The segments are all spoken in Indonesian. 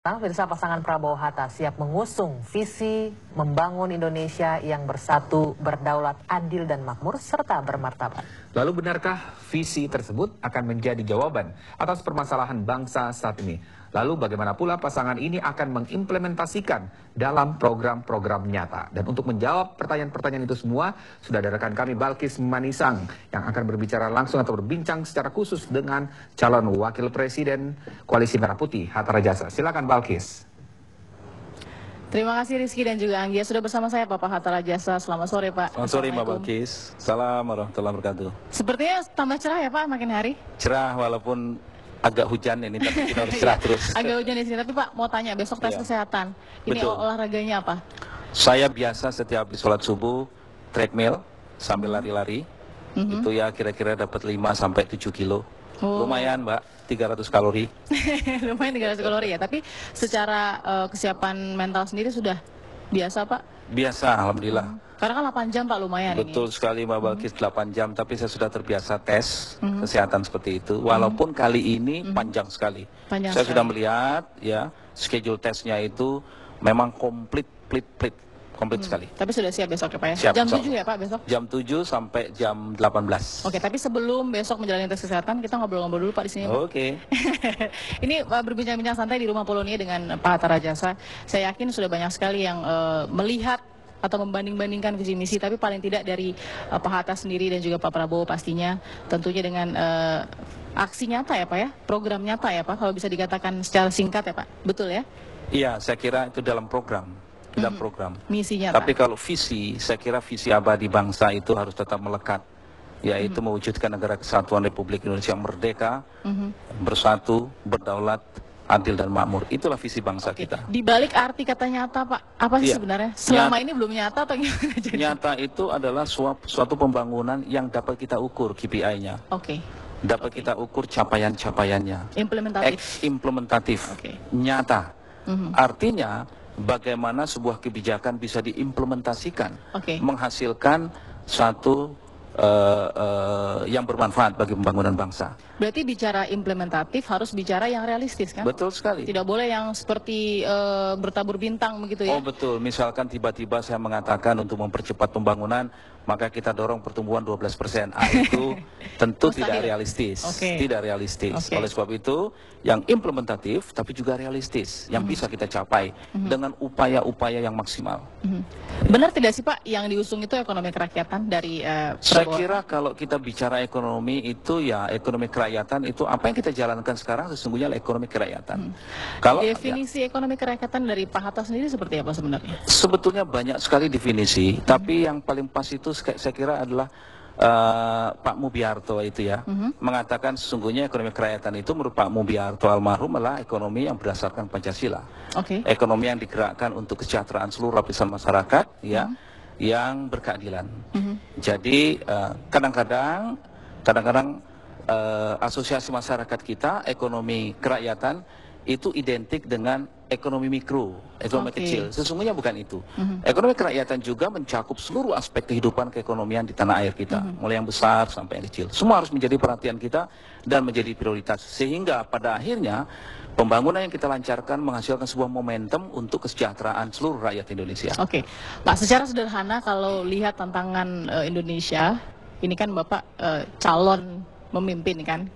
Pemirsa, pasangan Prabowo-Hatta siap mengusung visi membangun Indonesia yang bersatu, berdaulat, adil dan makmur, serta bermartabat. Lalu benarkah visi tersebut akan menjadi jawaban atas permasalahan bangsa saat ini? Lalu bagaimana pula pasangan ini akan mengimplementasikan dalam program-program nyata? Dan untuk menjawab pertanyaan-pertanyaan itu semua, sudah ada rekan kami Balkis Manisang yang akan berbicara langsung atau berbincang secara khusus dengan calon wakil presiden Koalisi Merah Putih, Hatta Rajasa. Silakan Balkis. Terima kasih Rizky dan juga Anggia sudah bersama saya Bapak Hatta Rajasa. Selamat sore Pak. Selamat sore Mbak Balkis. Salam warahmatullahi wabarakatuh. Sepertinya tambah cerah ya Pak makin hari. Cerah walaupun agak hujan ini, tapi kita harus cerah terus. Agak hujan di sini, tapi Pak mau tanya besok tes kesehatan. Ini olahraganya apa? Saya biasa setiap habis sholat subuh treadmill sambil lari-lari. Itu ya kira-kira dapat 5 sampai 7 kilo. Lumayan Mbak, 300 kalori. Lumayan 300 kalori ya, tapi secara kesiapan mental sendiri sudah biasa Pak? Biasa, alhamdulillah. Karena kan 8 jam Pak lumayan. Betul ini. Sekali Mbak Balkis, 8 jam, tapi saya sudah terbiasa tes kesehatan seperti itu. Walaupun kali ini panjang sekali. Saya sudah melihat ya, schedule tesnya itu memang komplit sekali. Tapi sudah siap besok ya Pak ya? Siap, jam 7 ya Pak besok? Jam 7 sampai jam 18. Oke, tapi sebelum besok menjalani tes kesehatan, kita ngobrol-ngobrol dulu Pak di sini. Oke. Ini berbincang-bincang santai di Rumah Polonia dengan Pak Hatta Rajasa. Saya yakin sudah banyak sekali yang melihat atau membanding-bandingkan visi misi, tapi paling tidak dari Pak Hatta sendiri dan juga Pak Prabowo pastinya, tentunya dengan aksi nyata ya Pak ya, program nyata ya Pak, kalau bisa dikatakan secara singkat ya Pak, betul ya? Iya, saya kira itu dalam program. Misi nyata. Tapi kalau visi, saya kira visi abadi bangsa itu harus tetap melekat, yaitu mewujudkan negara kesatuan Republik Indonesia yang merdeka, bersatu, berdaulat, adil dan makmur. Itulah visi bangsa kita. Di balik arti kata nyata Pak, apa sih sebenarnya? Selama ini belum nyata atau gimana? Nyata itu adalah suatu pembangunan yang dapat kita ukur KPI-nya. Dapat kita ukur capaian-capaiannya. Implementatif. Nyata. Artinya bagaimana sebuah kebijakan bisa diimplementasikan, menghasilkan satu yang bermanfaat bagi pembangunan bangsa. Berarti bicara implementatif harus bicara yang realistis kan? Betul sekali. Tidak boleh yang seperti bertabur bintang begitu ya? Oh betul, misalkan tiba-tiba saya mengatakan untuk mempercepat pembangunan, maka kita dorong pertumbuhan 12%. Itu tentu tidak realistis. Tidak realistis. Oleh sebab itu, yang implementatif tapi juga realistis, yang bisa kita capai dengan upaya-upaya yang maksimal. Benar tidak sih Pak, yang diusung itu ekonomi kerakyatan dari Saya kira kalau kita bicara ekonomi itu ya ekonomi kerakyatan itu apa yang kita jalankan sekarang sesungguhnya adalah ekonomi kerakyatan. Kalau definisi ekonomi kerakyatan dari Pak Hatta sendiri seperti apa sebenarnya? Sebetulnya banyak sekali definisi, tapi yang paling pas itu saya kira adalah Pak Mubiarto itu ya, mengatakan sesungguhnya ekonomi kerakyatan itu menurut Pak Mubiarto almarhum adalah ekonomi yang berdasarkan Pancasila. Ekonomi yang digerakkan untuk kesejahteraan seluruh lapisan masyarakat ya, yang berkeadilan. Jadi kadang-kadang asosiasi masyarakat kita ekonomi kerakyatan itu identik dengan ekonomi mikro, ekonomi kecil. Sesungguhnya bukan itu. Ekonomi kerakyatan juga mencakup seluruh aspek kehidupan keekonomian di tanah air kita, mulai yang besar sampai yang kecil. Semua harus menjadi perhatian kita dan menjadi prioritas. Sehingga pada akhirnya pembangunan yang kita lancarkan menghasilkan sebuah momentum untuk kesejahteraan seluruh rakyat Indonesia. Pak, secara sederhana kalau lihat tantangan Indonesia, ini kan Bapak calon memimpin kan?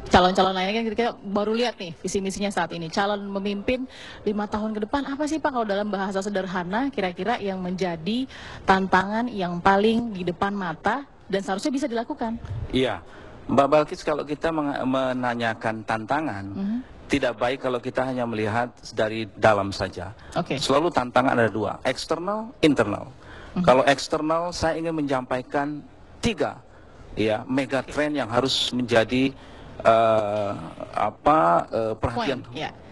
Calon-calon lainnya kan kita baru lihat nih visi misinya saat ini. Calon memimpin 5 tahun ke depan apa sih Pak kalau dalam bahasa sederhana kira-kira yang menjadi tantangan yang paling di depan mata dan seharusnya bisa dilakukan? Iya, Mbak Balkis, kalau kita menanyakan tantangan, tidak baik kalau kita hanya melihat dari dalam saja. Selalu tantangan ada dua, eksternal, internal. Kalau eksternal saya ingin menyampaikan 3 ya mega trend yang harus menjadi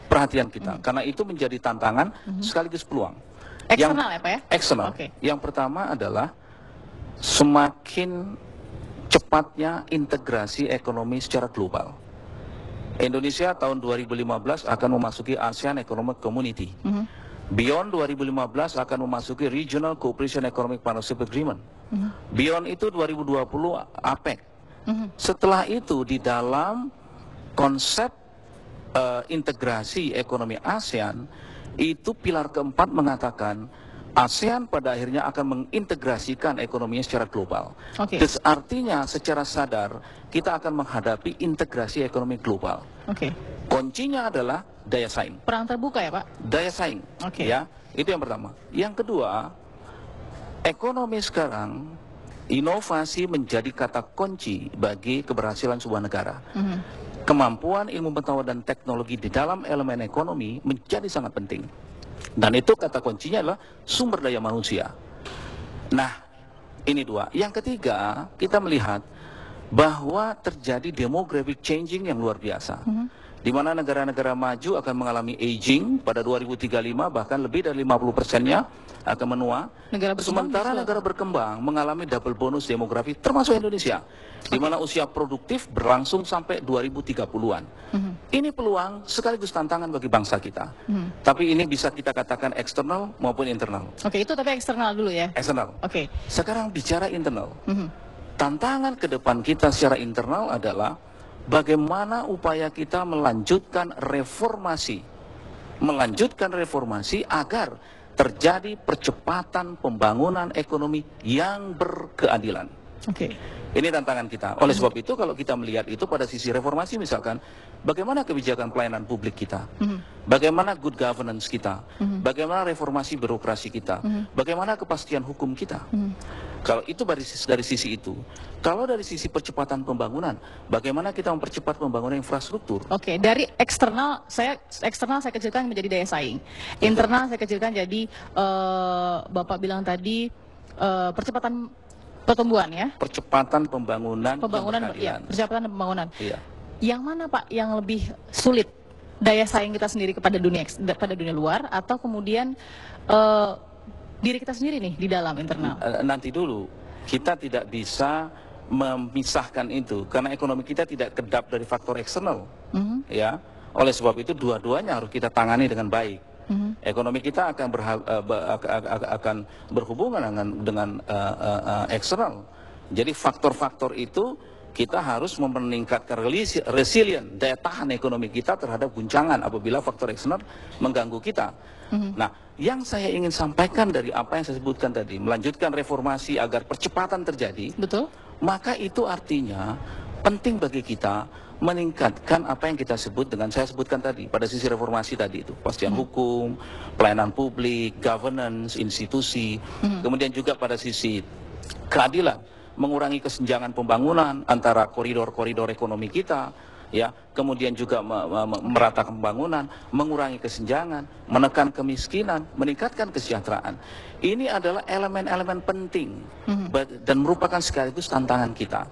perhatian kita, karena itu menjadi tantangan sekaligus peluang. Eksternal ya Pak ya? Eksternal. Yang pertama adalah semakin cepatnya integrasi ekonomi secara global. Indonesia tahun 2015 akan memasuki ASEAN Economic Community. Beyond 2015 akan memasuki Regional Cooperation Economic Partnership Agreement. Beyond itu 2020 APEC. Setelah itu di dalam konsep integrasi ekonomi ASEAN, itu pilar keempat mengatakan ASEAN pada akhirnya akan mengintegrasikan ekonominya secara global. Oke. Terus artinya secara sadar kita akan menghadapi integrasi ekonomi global. Oke. Kuncinya adalah daya saing. Perang terbuka ya Pak? Daya saing. Oke. Ya, itu yang pertama. Yang kedua, ekonomi sekarang, inovasi menjadi kata kunci bagi keberhasilan sebuah negara. Kemampuan ilmu pengetahuan dan teknologi di dalam elemen ekonomi menjadi sangat penting. Dan itu kata kuncinya adalah sumber daya manusia. Nah, ini dua. Yang ketiga, kita melihat bahwa terjadi demographic changing yang luar biasa. Di mana negara-negara maju akan mengalami aging pada 2035, bahkan lebih dari 50%-nya akan menua. Sementara negara berkembang mengalami double bonus demografi, termasuk Indonesia, di mana usia produktif berlangsung sampai 2030-an. Ini peluang sekaligus tantangan bagi bangsa kita. Tapi ini bisa kita katakan eksternal maupun internal. Oke, itu tapi eksternal dulu ya? Eksternal. Oke. Sekarang bicara internal. Tantangan ke depan kita secara internal adalah bagaimana upaya kita melanjutkan reformasi agar terjadi percepatan pembangunan ekonomi yang berkeadilan. Oke. Ini tantangan kita. Oleh sebab itu kalau kita melihat itu pada sisi reformasi, misalkan bagaimana kebijakan pelayanan publik kita, bagaimana good governance kita, bagaimana reformasi birokrasi kita, bagaimana kepastian hukum kita. Kalau itu dari sisi itu. Kalau dari sisi percepatan pembangunan, bagaimana kita mempercepat pembangunan infrastruktur. Oke, dari eksternal saya kecilkan menjadi daya saing. Internal saya kecilkan jadi Bapak bilang tadi percepatan pertumbuhan ya. Percepatan pembangunan Ya, percepatan pembangunan. Iya. Yang mana Pak yang lebih sulit? Daya saing kita sendiri kepada dunia luar atau kemudian diri kita sendiri nih di dalam internal? Nanti dulu, kita tidak bisa memisahkan itu karena ekonomi kita tidak kedap dari faktor eksternal. Ya, oleh sebab itu dua-duanya harus kita tangani dengan baik. Ekonomi kita akan berhubungan dengan eksternal. Jadi faktor-faktor itu kita harus meningkatkan resilient, daya tahan ekonomi kita terhadap guncangan apabila faktor eksternal mengganggu kita. Nah, yang saya ingin sampaikan dari apa yang saya sebutkan tadi, melanjutkan reformasi agar percepatan terjadi, betul. Maka itu artinya penting bagi kita meningkatkan apa yang kita sebut dengan saya sebutkan tadi pada sisi reformasi tadi itu, kepastian hukum, pelayanan publik, governance, institusi, kemudian juga pada sisi keadilan, mengurangi kesenjangan pembangunan antara koridor-koridor ekonomi kita, ya, kemudian juga meratakan pembangunan, mengurangi kesenjangan, menekan kemiskinan, meningkatkan kesejahteraan. Ini adalah elemen-elemen penting dan merupakan sekaligus tantangan kita.